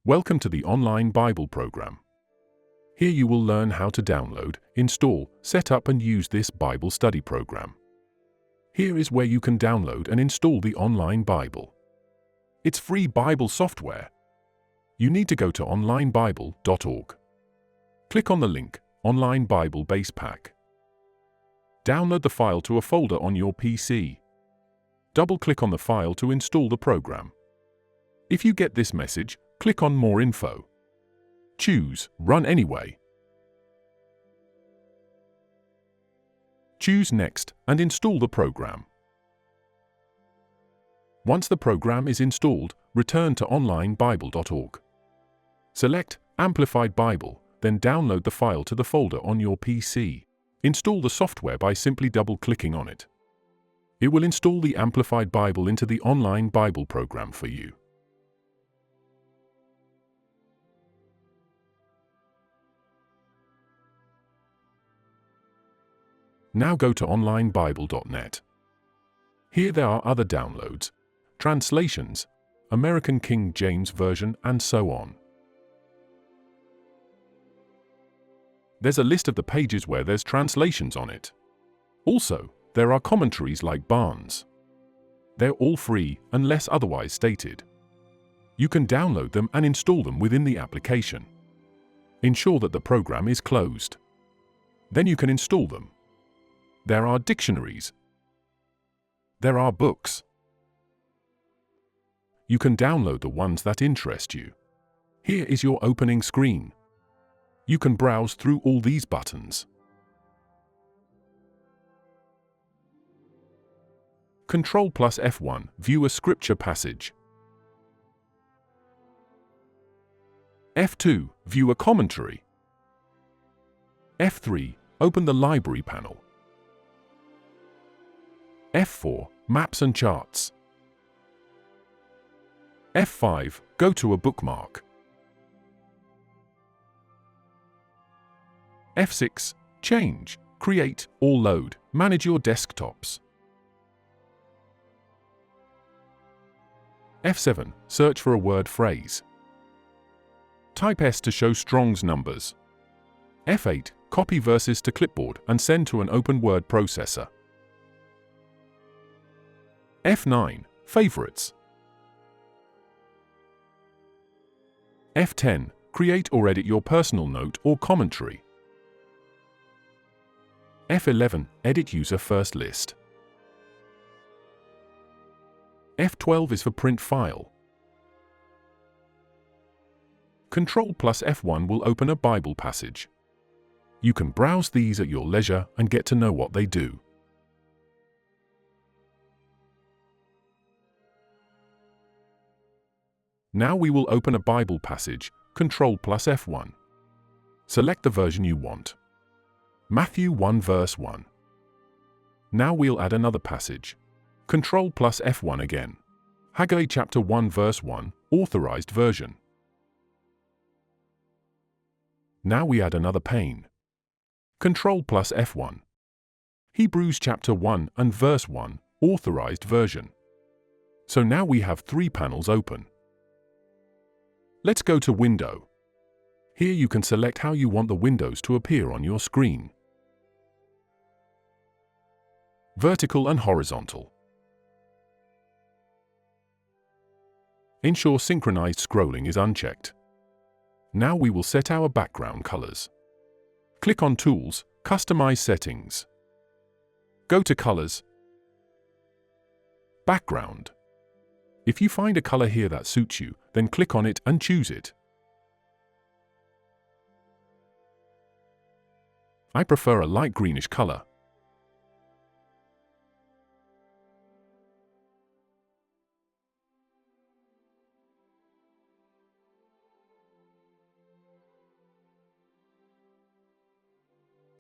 Welcome to the Online Bible program. Here you will learn how to download, install, set up and use this Bible study program. Here is where you can download and install the Online Bible. It's free Bible software. You need to go to onlinebible.org. Click on the link, Online Bible Base Pack. Download the file to a folder on your PC. Double-click on the file to install the program. If you get this message, click on More Info. Choose Run Anyway. Choose Next and install the program. Once the program is installed, return to onlinebible.org. Select Amplified Bible, then download the file to the folder on your PC. Install the software by simply double-clicking on it. It will install the Amplified Bible into the Online Bible program for you. Now go to onlinebible.net. Here there are other downloads, translations, American King James Version, and so on. There's a list of the pages where there's translations on it. Also, there are commentaries like Barnes. They're all free unless otherwise stated. You can download them and install them within the application. Ensure that the program is closed. Then you can install them. There are dictionaries. There are books. You can download the ones that interest you. Here is your opening screen. You can browse through all these buttons. Control plus F1, view a scripture passage. F2, view a commentary. F3, open the library panel. F4, maps and charts. F5, go to a bookmark. F6, change, create, or load, manage your desktops. F7, search for a word phrase. Type S to show Strong's numbers. F8, copy verses to clipboard and send to an open word processor. F9, favorites. F10, create or edit your personal note or commentary. F11, edit user first list. F12 is for print file. Control plus F1 will open a Bible passage. You can browse these at your leisure and get to know what they do. Now we will open a Bible passage, Control plus F1. Select the version you want. Matthew 1 verse 1. Now we'll add another passage. Control plus F1 again. Haggai chapter 1 verse 1, authorized version. Now we add another pane. Control plus F1. Hebrews chapter 1 and verse 1, authorized version. So now we have 3 panels open. Let's go to Window. Here you can select how you want the windows to appear on your screen. Vertical and horizontal. Ensure synchronized scrolling is unchecked. Now we will set our background colors. Click on Tools, Customize Settings. Go to Colors. Background. If you find a color here that suits you, then click on it and choose it. I prefer a light greenish color.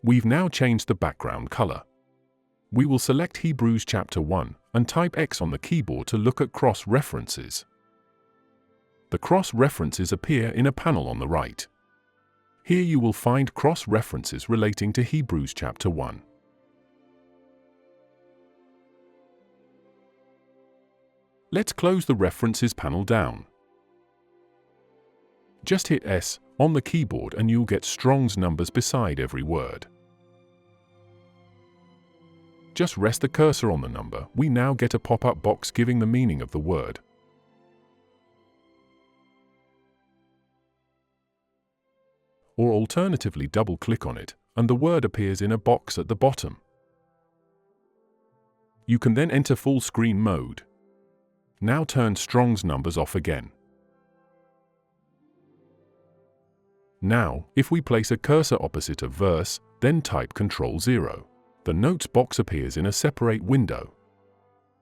We've now changed the background color. We will select Hebrews chapter 1 and type X on the keyboard to look at cross-references. The cross-references appear in a panel on the right. Here you will find cross-references relating to Hebrews chapter 1. Let's close the References panel down. Just hit S on the keyboard and you'll get Strong's numbers beside every word. Just rest the cursor on the number. We now get a pop-up box giving the meaning of the word. Or alternatively, double-click on it, and the word appears in a box at the bottom. You can then enter full screen mode. Now turn Strong's numbers off again. Now, if we place a cursor opposite a verse, then type Ctrl-0. The notes box appears in a separate window.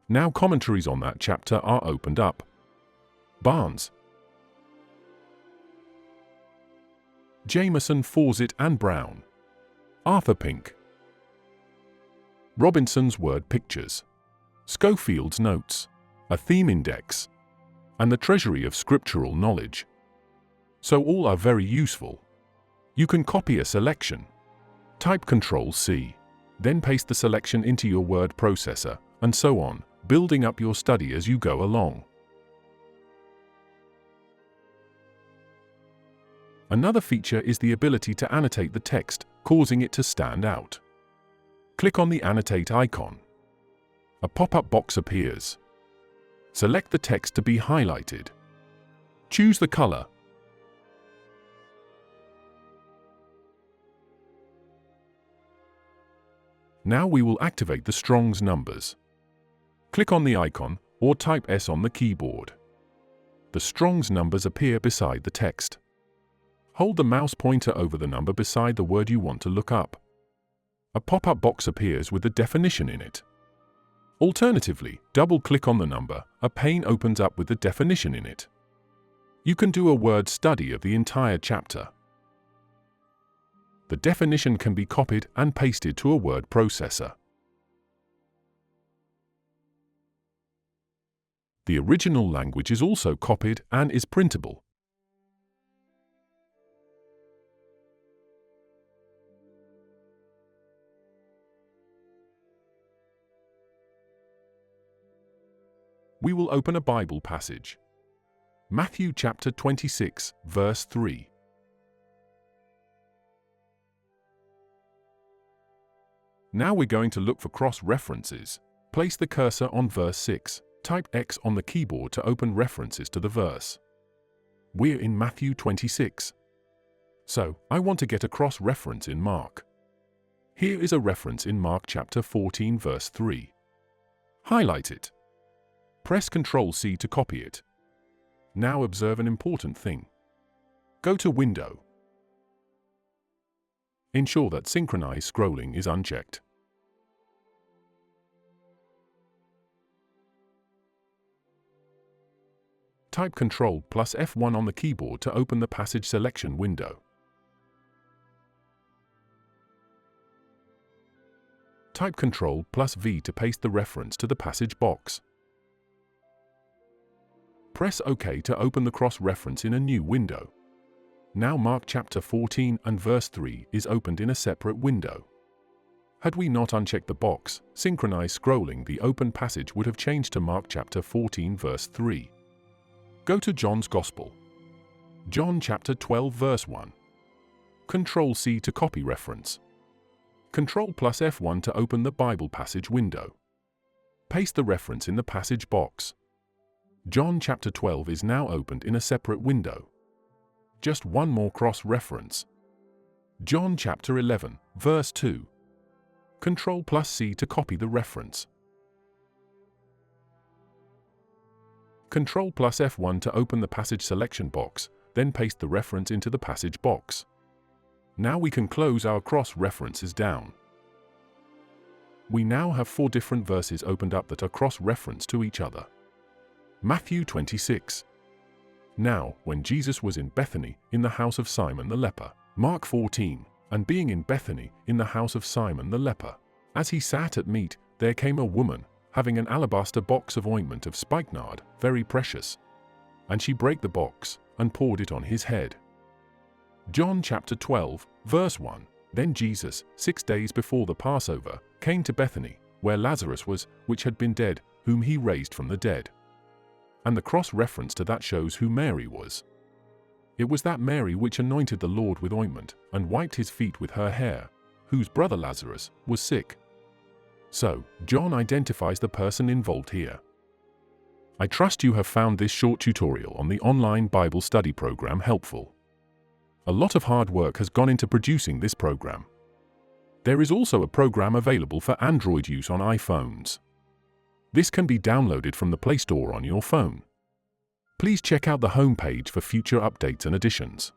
Now commentaries on that chapter are opened up. Barnes, Jameson, Fawcett and Brown, Arthur Pink, Robinson's Word Pictures, Schofield's Notes, a theme index, and the Treasury of Scriptural Knowledge. So all are very useful. You can copy a selection. Type Ctrl-C. Then paste the selection into your word processor, and so on, building up your study as you go along. Another feature is the ability to annotate the text, causing it to stand out. Click on the Annotate icon. A pop-up box appears. Select the text to be highlighted. Choose the color. Now we will activate the Strong's numbers. Click on the icon or type S on the keyboard. The Strong's numbers appear beside the text. Hold the mouse pointer over the number beside the word you want to look up. A pop-up box appears with the definition in it. Alternatively, double-click on the number. A pane opens up with the definition in it. You can do a word study of the entire chapter. The definition can be copied and pasted to a word processor. The original language is also copied and is printable. We will open a Bible passage. Matthew chapter 26, verse 3. Now we're going to look for cross-references. Place the cursor on verse 6. Type X on the keyboard to open references to the verse. We're in Matthew 26. So, I want to get a cross-reference in Mark. Here is a reference in Mark chapter 14, verse 3. Highlight it. Press Ctrl-C to copy it. Now observe an important thing. Go to Window. Ensure that Synchronize Scrolling is unchecked. Type Ctrl plus F1 on the keyboard to open the passage selection window. Type Ctrl plus V to paste the reference to the passage box. Press OK to open the cross-reference in a new window. Now Mark chapter 14 and verse 3 is opened in a separate window. Had we not unchecked the box, Synchronize Scrolling, the open passage would have changed to Mark chapter 14 verse 3. Go to John's Gospel. John chapter 12 verse 1. Ctrl-C to copy reference. Ctrl plus F1 to open the Bible passage window. Paste the reference in the passage box. John chapter 12 is now opened in a separate window. Just one more cross-reference. John chapter 11, verse 2. Ctrl plus C to copy the reference. Ctrl plus F1 to open the passage selection box, then paste the reference into the passage box. Now we can close our cross-references down. We now have 4 different verses opened up that are cross-referenced to each other. Matthew 26. Now, when Jesus was in Bethany, in the house of Simon the leper. Mark 14. And being in Bethany, in the house of Simon the leper, as he sat at meat, there came a woman, having an alabaster box of ointment of spikenard, very precious. And she brake the box, and poured it on his head. John chapter 12, verse 1. Then Jesus, 6 days before the Passover, came to Bethany, where Lazarus was, which had been dead, whom he raised from the dead. And the cross-reference to that shows who Mary was. It was that Mary which anointed the Lord with ointment, and wiped his feet with her hair, whose brother Lazarus was sick. So, John identifies the person involved here. I trust you have found this short tutorial on the online Bible study program helpful. A lot of hard work has gone into producing this program. There is also a program available for Android use on iPhones. This can be downloaded from the Play Store on your phone. Please check out the home page for future updates and additions.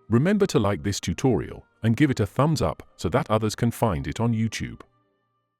Remember to like this tutorial and give it a thumbs up so that others can find it on YouTube.